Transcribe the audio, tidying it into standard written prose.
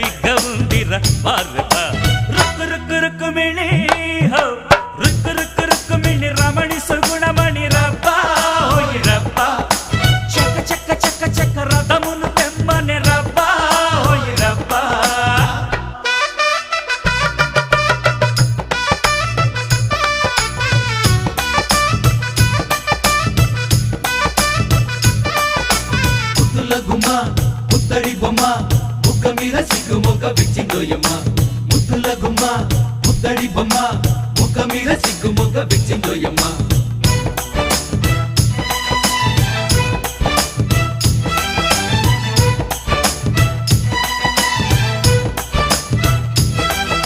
సరిగ్గా ఉందిరా బారబా రుక్కు రుక్కు రుక్కుమిణి హో రుక్కు రుక్కు రుక్కుమిణి రమణి సుగుణమణి రబ్బా ఓయ్ రబ్బా చక్క చక్క చక్క చక్క రథమును తెమ్మని రబ్బా ఓయ్ రబ్బా ముత్తడి బొమ్మ ముక్క మీద సిగ్గు మొక్క విచ్చిందోయమ్మ ముద్దుల గుమ్మ ముత్తడి బొమ్మ ముక్క మీద సిగ్గు మొక్క విచ్చిందోయమ్మ